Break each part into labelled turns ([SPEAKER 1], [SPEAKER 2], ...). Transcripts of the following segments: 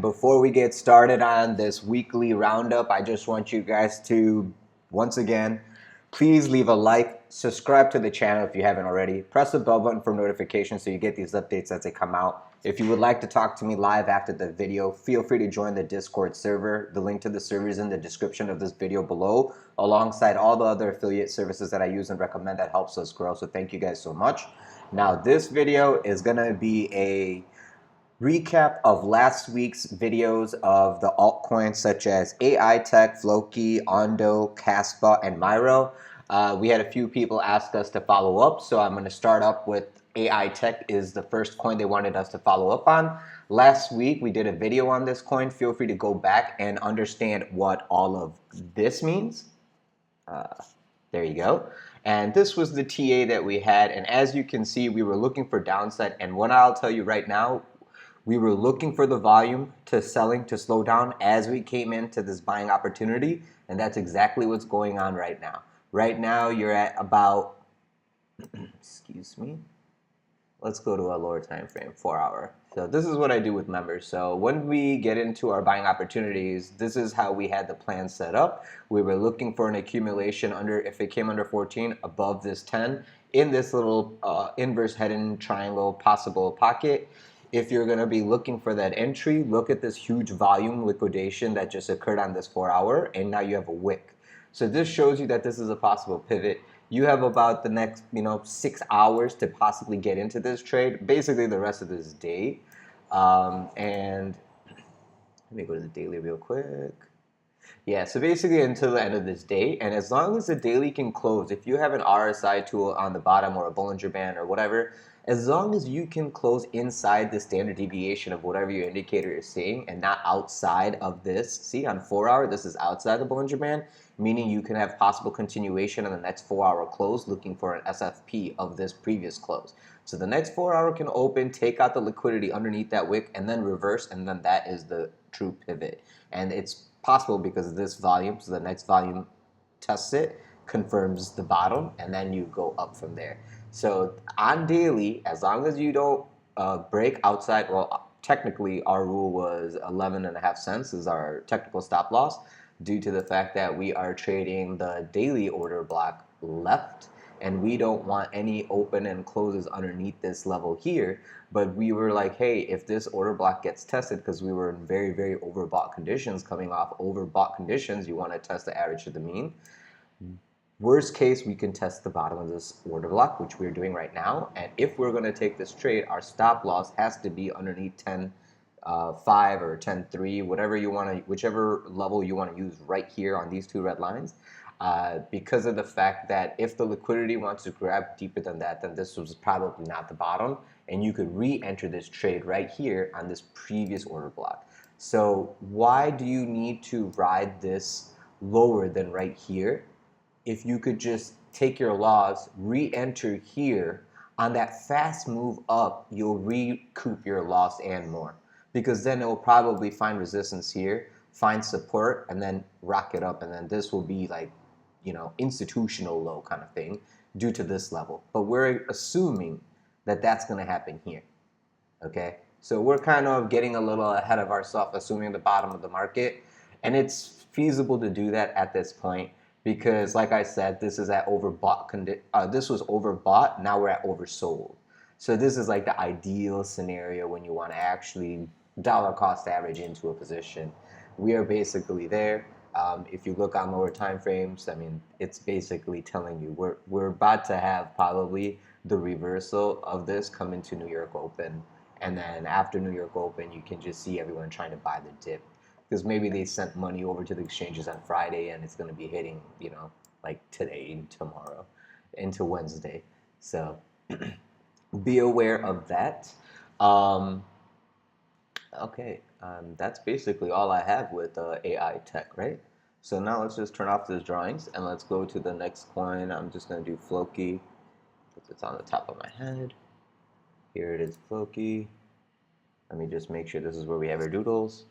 [SPEAKER 1] Before we get started on this weekly roundup, I just want you guys to, once again, please leave a like, subscribe to the channel if you haven't already, press the bell button for notifications so you get these updates as they come out. If you would like to talk to me live after the video, feel free to join the Discord server. The link to the server is in the description of this video below, alongside all the other affiliate services that I use and recommend that helps us grow. So thank you guys so much. Now this video is gonna be a recap of last week's videos of the altcoins such as AITECH, FLOKI, ONDO, KASPA, and MYRO. We had a few people ask us to follow up, so I'm going to start up with AITECH is the first coin they wanted us to follow up on. Last week we did a video on this coin. Feel free to go back and understand what all of this means. There you go. And this was the TA that we had, and as you can see, we were looking for downside, and what I'll tell you right now, we were looking for the volume to selling to slow down as we came into this buying opportunity, and that's exactly what's going on right now. Right now, you're at about, excuse me, let's go to a lower time frame, 4 hour. So this is what I do with members. So when we get into our buying opportunities, this is how we had the plan set up. We were looking for an accumulation under, if it came under 14, above this 10, in this little inverse head-in triangle possible pocket. If you're going to be looking for that entry, look at this huge volume liquidation that just occurred on this 4 hour, and now you have a wick. So this shows you that this is a possible pivot. You have about the next 6 hours to possibly get into this trade, basically the rest of this day. And let me go to the daily real quick. Yeah, so basically until the end of this day, and as long as the daily can close, if you have an RSI tool on the bottom or a Bollinger Band or whatever, as long as you can close inside the standard deviation of whatever your indicator is saying and not outside of this, see on 4 hour, this is outside the Bollinger Band, meaning you can have possible continuation on the next 4 hour close looking for an SFP of this previous close. So the next 4 hour can open, take out the liquidity underneath that wick, and then reverse, and then that is the true pivot. And it's possible because of this volume, so the next volume tests it, confirms the bottom, and then you go up from there. So on daily, as long as you don't break outside, well, technically our rule was 11.5 cents is our technical stop loss due to the fact that we are trading the daily order block left, and we don't want any open and closes underneath this level here. But we were like, hey, if this order block gets tested, because we were in very, very overbought conditions, coming off overbought conditions, you want to test the average to the mean. Worst case, we can test the bottom of this order block, which we're doing right now. And if we're going to take this trade, our stop loss has to be underneath 10.5 or 10.3, whatever you want to, whichever level you want to use right here on these two red lines. Because of the fact that if the liquidity wants to grab deeper than that, then this was probably not the bottom, and you could re-enter this trade right here on this previous order block. So why do you need to ride this lower than right here? If you could just take your loss, re-enter here, on that fast move up, you'll recoup your loss and more. Because then it will probably find resistance here, find support, and then rock it up, and then this will be like, institutional low kind of thing due to this level. But we're assuming that that's going to happen here, okay? So we're kind of getting a little ahead of ourselves, assuming the bottom of the market, and it's feasible to do that at this point because, like I said, this is at overbought. This was overbought. Now we're at oversold. So this is like the ideal scenario when you want to actually dollar cost average into a position. We are basically there. If you look on lower time frames, I mean, it's basically telling you we're about to have probably the reversal of this come into New York Open, and then after New York Open, you can just see everyone trying to buy the dip because maybe they sent money over to the exchanges on Friday and it's going to be hitting, like today and tomorrow into Wednesday. So be aware of that. Okay, that's basically all I have with AITECH, right? So now let's just turn off these drawings and let's go to the next coin. I'm just going to do FLOKI. It's on the top of my head. Here it is, FLOKI. Let me just make sure this is where we have our doodles.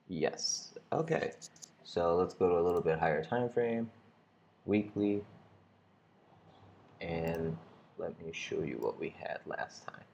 [SPEAKER 1] Yes. Okay. So let's go to a little bit higher time frame, weekly, and let me show you what we had last time.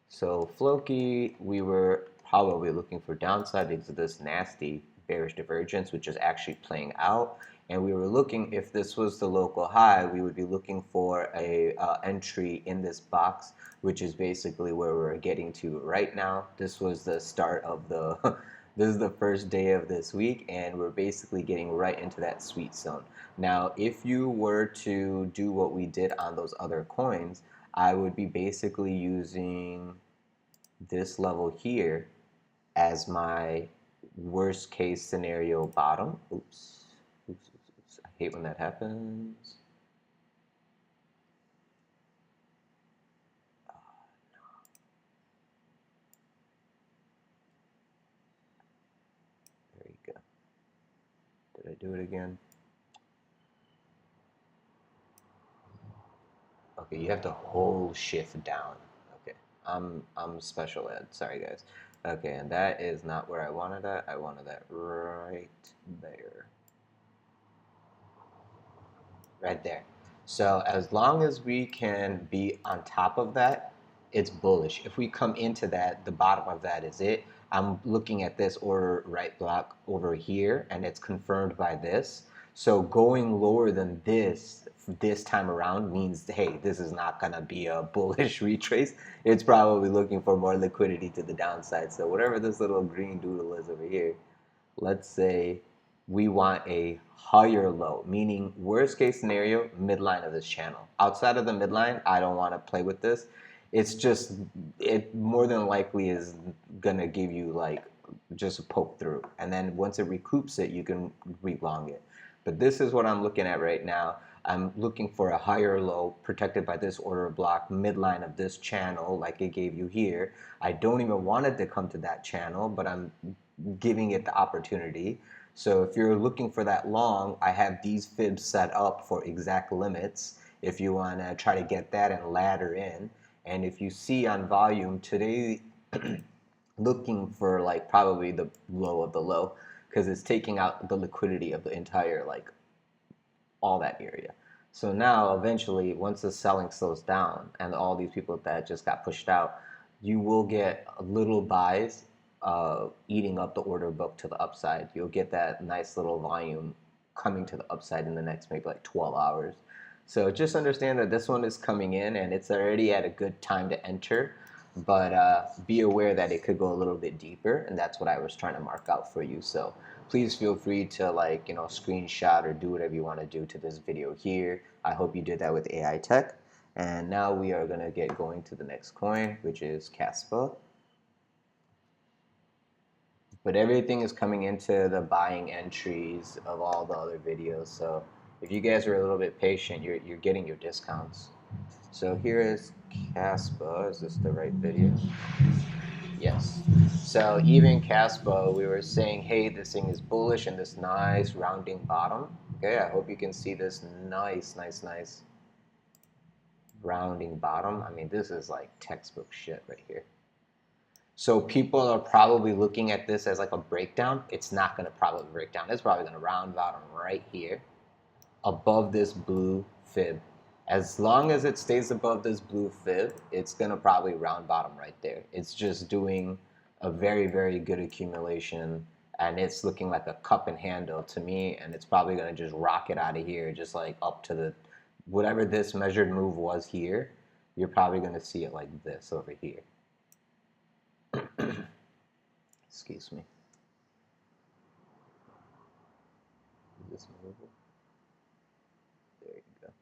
[SPEAKER 1] So FLOKI, we were probably looking for downside because of this nasty bearish divergence, which is actually playing out. And we were looking, if this was the local high, we would be looking for a entry in this box, which is basically where we're getting to right now. This was the start of the this is the first day of this week, and we're basically getting right into that sweet zone. Now, if you were to do what we did on those other coins, I would be basically using this level here as my worst case scenario bottom. Oops. I hate when that happens. There you go. Did I do it again? Okay, you have to hold shift down. Okay, I'm special ed. Sorry guys. Okay, and that is not where I wanted that. I wanted that right there. Right there. So as long as we can be on top of that, it's bullish. If we come into that, the bottom of that is it. I'm looking at this order right block over here, and it's confirmed by this. So going lower than this time around means, hey, this is not going to be a bullish retrace. It's probably looking for more liquidity to the downside. So whatever this little green doodle is over here, let's say we want a higher low, meaning worst case scenario, midline of this channel. Outside of the midline, I don't want to play with this. It's just, it more than likely is gonna give you like just a poke through, and then once it recoups it, you can relong it. But this is what I'm looking at right now. I'm looking for a higher low protected by this order block, midline of this channel like it gave you here. I don't even want it to come to that channel, but I'm giving it the opportunity. So if you're looking for that long, I have these fibs set up for exact limits if you want to try to get that and ladder in. And if you see on volume today, looking for like probably the low of the low, because it's taking out the liquidity of the entire like all that area. So now eventually once the selling slows down and all these people that just got pushed out, you will get little buys eating up the order book to the upside. You'll get that nice little volume coming to the upside in the next maybe like 12 hours. So just understand that this one is coming in and it's already at a good time to enter, but be aware that it could go a little bit deeper, and that's what I was trying to mark out for you. So please feel free to like, screenshot or do whatever you want to do to this video here. I hope you did that with AITECH. And now we are going to get going to the next coin, which is KASPA. But everything is coming into the buying entries of all the other videos. So if you guys are a little bit patient, you're getting your discounts. So here is KASPA. Is this the right video? Yes. So even KASPA, we were saying, hey, this thing is bullish and this nice rounding bottom. Okay, I hope you can see this nice rounding bottom. I mean, this is like textbook shit right here. So people are probably looking at this as like a breakdown. It's not going to probably break down. It's probably going to round bottom right here above this blue fib. As long as it stays above this blue fib, it's going to probably round bottom right there. It's just doing a very, very good accumulation, and it's looking like a cup and handle to me, and it's probably going to just rocket out of here, just like up to the, whatever this measured move was here, you're probably going to see it like this over here. Excuse me. Is this movable? There you go.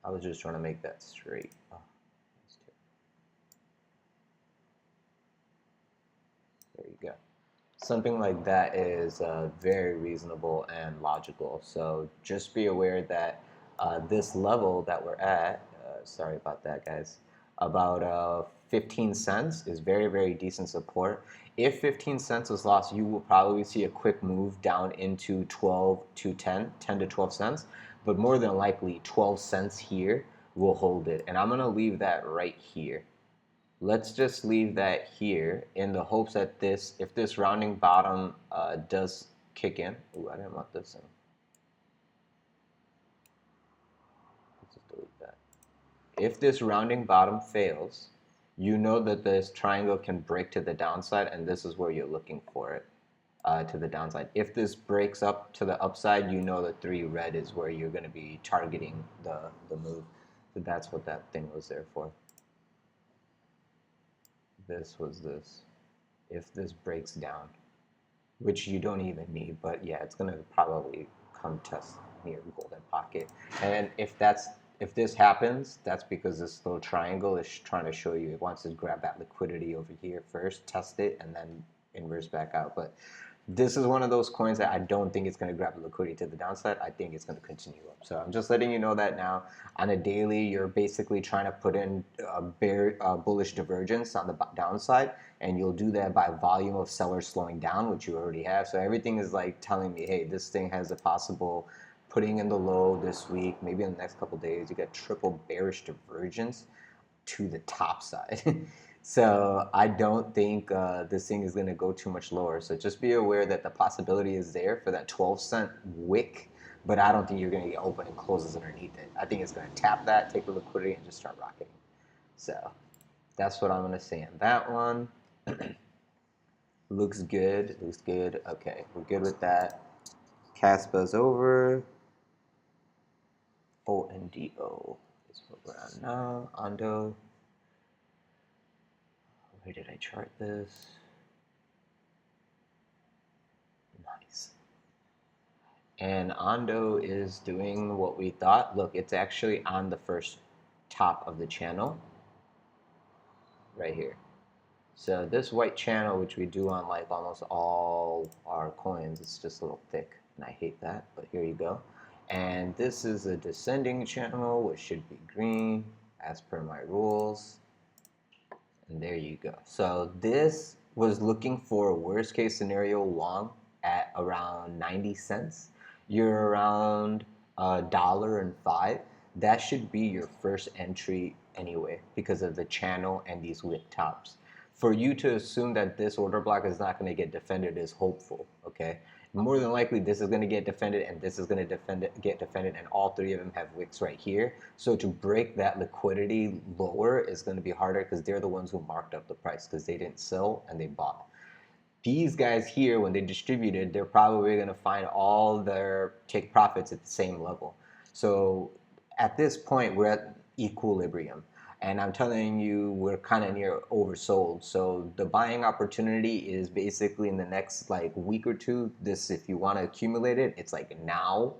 [SPEAKER 1] I was just trying to make that straight. Oh, there you go. Something like that is very reasonable and logical. So just be aware that this level that we're at, sorry about that, guys, about 15 cents is very, very decent support. If 15 cents is lost, you will probably see a quick move down into 12 to 10 to 12 cents. But more than likely, 12 cents here will hold it. And I'm going to leave that right here. Let's just leave that here in the hopes that this, if this rounding bottom does kick in. Ooh, I didn't want this in. Let's just delete that. If this rounding bottom fails, you know that this triangle can break to the downside, and this is where you're looking for it, to the downside. If this breaks up to the upside, you know the 3 red is where you're going to be targeting the move. So that's what that thing was there for. This was this. If this breaks down, which you don't even need, but yeah, it's going to probably come test near golden pocket. And if this happens, that's because this little triangle is trying to show you it wants to grab that liquidity over here first, test it, and then inverse back out. But this is one of those coins that I don't think it's going to grab the liquidity to the downside. I think it's going to continue up. So I'm just letting you know that now. On a daily, you're basically trying to put in a bullish divergence on the downside, and you'll do that by volume of sellers slowing down, which you already have. So everything is like telling me, hey, this thing has a possible putting in the low this week, maybe in the next couple of days. You get triple bearish divergence to the top side. So I don't think this thing is going to go too much lower. So just be aware that the possibility is there for that 12-cent wick, but I don't think you're going to get open and closes underneath it. I think it's going to tap that, take the liquidity, and just start rocketing. So that's what I'm going to say on that one. Looks good. Looks good. Okay, we're good with that. Kaspa's over. ONDO is what we're on now. ONDO. Where did I chart this? Nice. And ONDO is doing what we thought. Look, it's actually on the first top of the channel right here. So this white channel, which we do on like almost all our coins, it's just a little thick, and I hate that, but here you go. And this is a descending channel, which should be green as per my rules. And there you go. So this was looking for a worst case scenario long at around 90 cents. You're around $1.05. That should be your first entry anyway because of the channel and these wick tops. For you to assume that this order block is not going to get defended is hopeful, okay? More than likely, this is going to get defended, and this is going to get defended, and all 3 of them have wicks right here. So to break that liquidity lower is going to be harder because they're the ones who marked up the price because they didn't sell and they bought. These guys here, when they distributed, they're probably going to find all their take profits at the same level. So at this point, we're at equilibrium. And I'm telling you, we're kind of near oversold. So the buying opportunity is basically in the next like week or two. This, if you want to accumulate it, it's like now.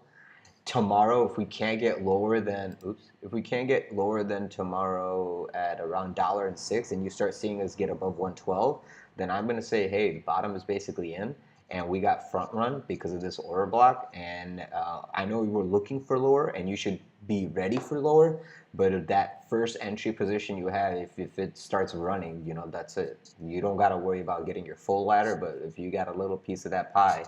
[SPEAKER 1] Tomorrow, if we can't get lower than, if we can't get lower than tomorrow at around $1.06, and you start seeing us get above 112, then I'm gonna say, hey, the bottom is basically in, and we got front run because of this order block. And I know we were looking for lower, and you should be ready for lower. But if that first entry position you have, if it starts running, you know, that's it. You don't gotta worry about getting your full ladder, but if you got a little piece of that pie,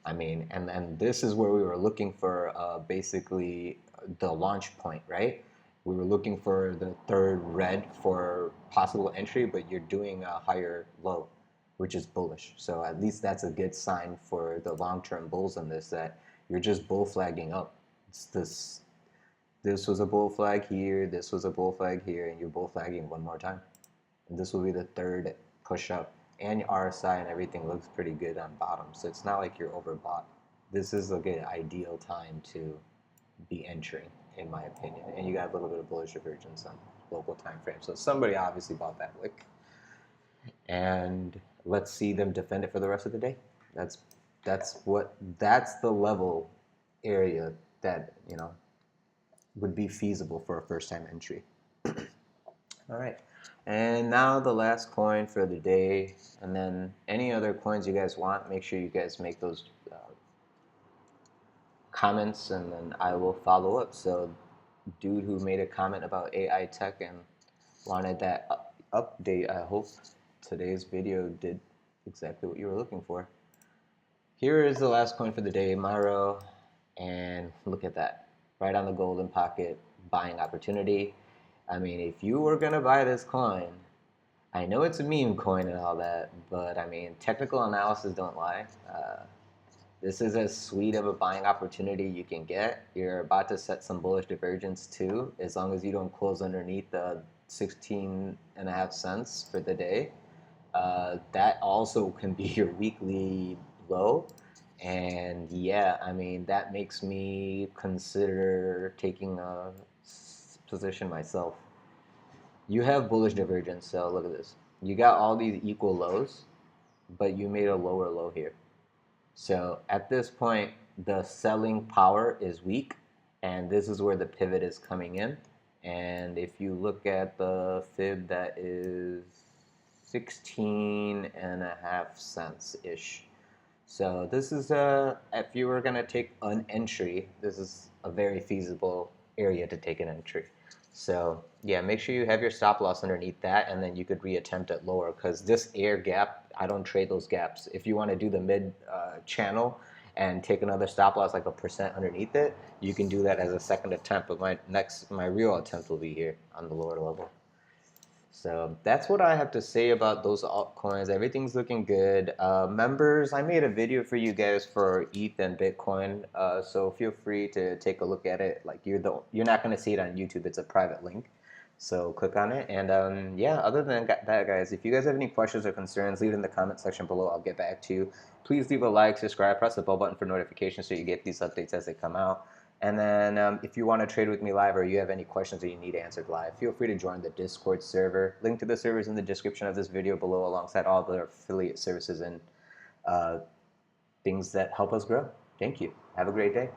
[SPEAKER 1] I mean, and then this is where we were looking for basically the launch point, right? We were looking for the 3rd red for possible entry, but you're doing a higher low, which is bullish. So at least that's a good sign for the long-term bulls on this, that you're just bull flagging up. It's this was a bull flag here, this was a bull flag here, and you're bull flagging one more time. And this will be the 3rd push up. And your RSI and everything looks pretty good on bottom. So it's not like you're overbought. This is a good ideal time to be entering, in my opinion. And you got a little bit of bullish divergence on local time frame. So somebody obviously bought that wick. And let's see them defend it for the rest of the day. That's the level area that, you know, would be feasible for a first time entry. All right. And now the last coin for the day, and then any other coins you guys want, make sure you guys make those comments, and then I will follow up. So dude who made a comment about AITECH and wanted that update, I hope today's video did exactly what you were looking for. Here is the last coin for the day, MYRO, and look at that, right on the golden pocket, buying opportunity. I mean, if you were going to buy this coin, I know it's a meme coin and all that, but I mean, technical analysis don't lie. This is as sweet of a buying opportunity you can get. You're about to set some bullish divergence too, as long as you don't close underneath the 16.5 cents for the day. That also can be your weekly low. And yeah, I mean, that makes me consider taking a position myself. You have bullish divergence, so look at this. You got all these equal lows, but you made a lower low here. So at this point, the selling power is weak, and this is where the pivot is coming in. And if you look at the fib, that is 16.5 cents ish. So this is if you were gonna take an entry, this is a very feasible area to take an entry. So yeah, make sure you have your stop loss underneath that, and then you could reattempt at lower, because this air gap, I don't trade those gaps. If you want to do the mid channel and take another stop loss like a percent underneath it, you can do that as a second attempt. But my real attempt will be here on the lower level. So that's what I have to say about those altcoins. Everything's looking good. Members, I made a video for you guys for ETH and Bitcoin. So feel free to take a look at it. Like you're not gonna see it on YouTube. It's a private link. So click on it. And yeah, other than that, guys, if you guys have any questions or concerns, leave it in the comment section below. I'll get back to you. Please leave a like, subscribe, press the bell button for notifications so you get these updates as they come out. And then if you want to trade with me live, or you have any questions that you need answered live, feel free to join the Discord server. Link to the server is in the description of this video below, alongside all the affiliate services and things that help us grow. Thank you. Have a great day.